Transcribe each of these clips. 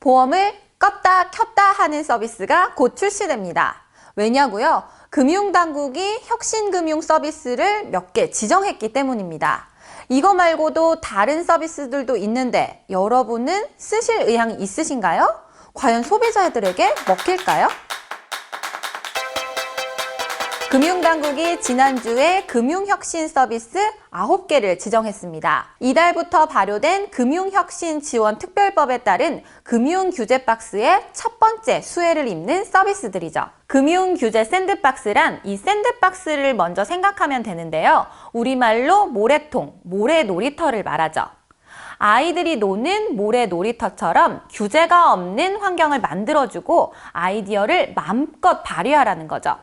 보험을 껐다 켰다 하는 서비스가 곧 출시됩니다. 왜냐고요? 금융당국이 혁신금융 서비스를 몇 개 지정했기 때문입니다. 이거 말고도 다른 서비스들도 있는데 여러분은 쓰실 의향이 있으신가요? 과연 소비자들에게 먹힐까요? 금융당국이 지난주에 금융혁신 서비스 9개를 지정했습니다. 이달부터 발효된 금융혁신 지원 특별법에 따른 금융규제박스의 첫 번째 수혜를 입는 서비스들이죠. 금융규제 샌드박스란 이 샌드박스를 먼저 생각하면 되는데요. 우리말로 모래통, 모래놀이터를 말하죠. 아이들이 노는 모래놀이터처럼 규제가 없는 환경을 만들어주고 아이디어를 마음껏 발휘하라는 거죠.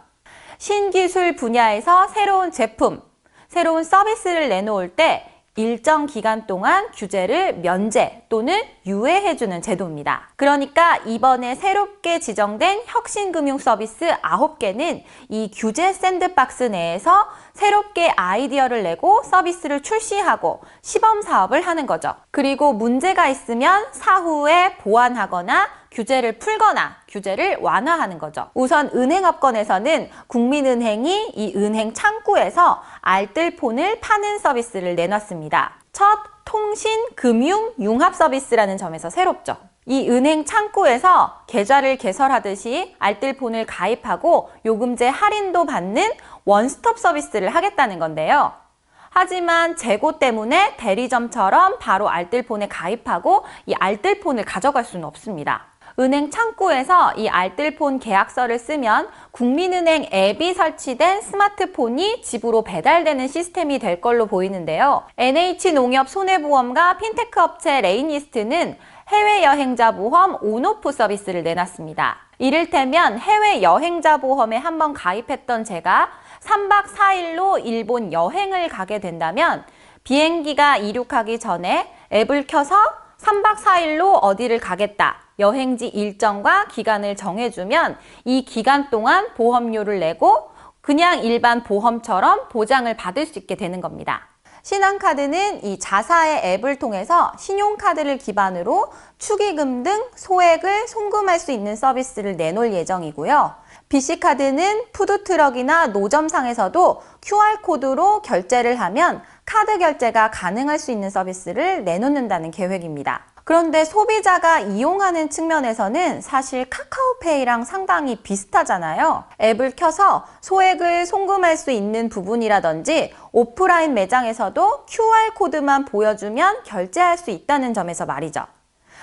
신기술 분야에서 새로운 제품, 새로운 서비스를 내놓을 때 일정 기간 동안 규제를 면제 또는 유예해주는 제도입니다. 그러니까 이번에 새롭게 지정된 혁신금융 서비스 9개는 이 규제 샌드박스 내에서 새롭게 아이디어를 내고 서비스를 출시하고 시범 사업을 하는 거죠. 그리고 문제가 있으면 사후에 보완하거나 규제를 풀거나 규제를 완화하는 거죠. 우선 은행업권에서는 국민은행이 이 은행 창구에서 알뜰폰을 파는 서비스를 내놨습니다. 첫 통신, 금융, 융합 서비스라는 점에서 새롭죠. 이 은행 창구에서 계좌를 개설하듯이 알뜰폰을 가입하고 요금제 할인도 받는 원스톱 서비스를 하겠다는 건데요. 하지만 재고 때문에 대리점처럼 바로 알뜰폰에 가입하고 이 알뜰폰을 가져갈 수는 없습니다. 은행 창구에서 이 알뜰폰 계약서를 쓰면 국민은행 앱이 설치된 스마트폰이 집으로 배달되는 시스템이 될 걸로 보이는데요. NH농협 손해보험과 핀테크 업체 레이니스트는 해외여행자 보험 온오프 서비스를 내놨습니다. 이를테면 해외여행자 보험에 한번 가입했던 제가 3박 4일로 일본 여행을 가게 된다면 비행기가 이륙하기 전에 앱을 켜서 3박 4일로 어디를 가겠다. 여행지 일정과 기간을 정해주면 이 기간 동안 보험료를 내고 그냥 일반 보험처럼 보장을 받을 수 있게 되는 겁니다. 신한카드는 이 자사의 앱을 통해서 신용카드를 기반으로 축의금 등 소액을 송금할 수 있는 서비스를 내놓을 예정이고요. BC카드는 푸드트럭이나 노점상에서도 QR코드로 결제를 하면 카드 결제가 가능할 수 있는 서비스를 내놓는다는 계획입니다. 그런데 소비자가 이용하는 측면에서는 사실 카카오페이랑 상당히 비슷하잖아요. 앱을 켜서 소액을 송금할 수 있는 부분이라든지 오프라인 매장에서도 QR코드만 보여주면 결제할 수 있다는 점에서 말이죠.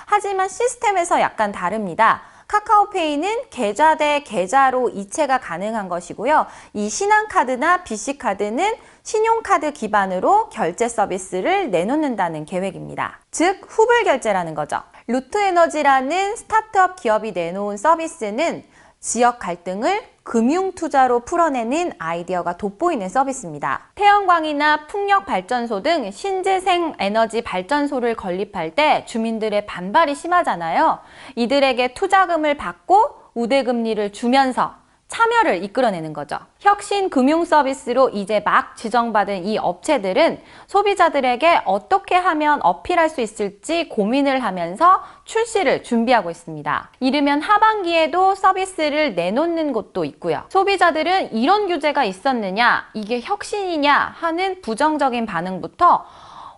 하지만 시스템에서 약간 다릅니다. 카카오페이는 계좌 대 계좌로 이체가 가능한 것이고요. 이 신한카드나 BC카드는 신용카드 기반으로 결제 서비스를 내놓는다는 계획입니다. 즉, 후불 결제라는 거죠. 루트에너지라는 스타트업 기업이 내놓은 서비스는 지역 갈등을 금융투자로 풀어내는 아이디어가 돋보이는 서비스입니다. 태양광이나 풍력발전소 등 신재생 에너지 발전소를 건립할 때 주민들의 반발이 심하잖아요. 이들에게 투자금을 받고 우대금리를 주면서 참여를 이끌어내는 거죠. 혁신 금융 서비스로 이제 막 지정받은 이 업체들은 소비자들에게 어떻게 하면 어필할 수 있을지 고민을 하면서 출시를 준비하고 있습니다. 이르면 하반기에도 서비스를 내놓는 곳도 있고요. 소비자들은 이런 규제가 있었느냐, 이게 혁신이냐 하는 부정적인 반응부터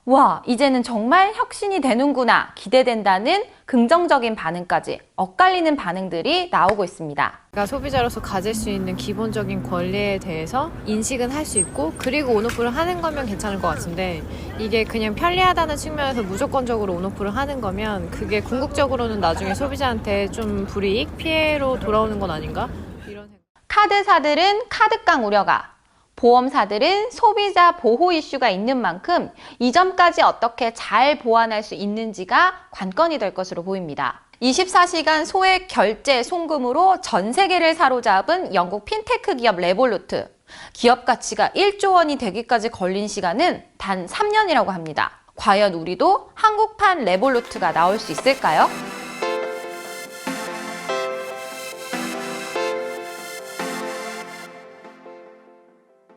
와, 이제는 정말 혁신이 되는구나 기대된다는 긍정적인 반응까지 엇갈리는 반응들이 나오고 있습니다. 내가 소비자로서 가질 수 있는 기본적인 권리에 대해서 인식은 할 수 있고 그리고 온오프를 하는 거면 괜찮을 것 같은데 이게 그냥 편리하다는 측면에서 무조건적으로 온오프를 하는 거면 그게 궁극적으로는 나중에 소비자한테 좀 불이익, 피해로 돌아오는 건 아닌가? 이런 생각. 카드사들은 카드깡 우려가, 보험사들은 소비자 보호 이슈가 있는 만큼 이 점까지 어떻게 잘 보완할 수 있는지가 관건이 될 것으로 보입니다. 24시간 소액 결제 송금으로 전 세계를 사로잡은 영국 핀테크 기업 레볼루트. 기업 가치가 1조 원이 되기까지 걸린 시간은 단 3년이라고 합니다. 과연 우리도 한국판 레볼루트가 나올 수 있을까요?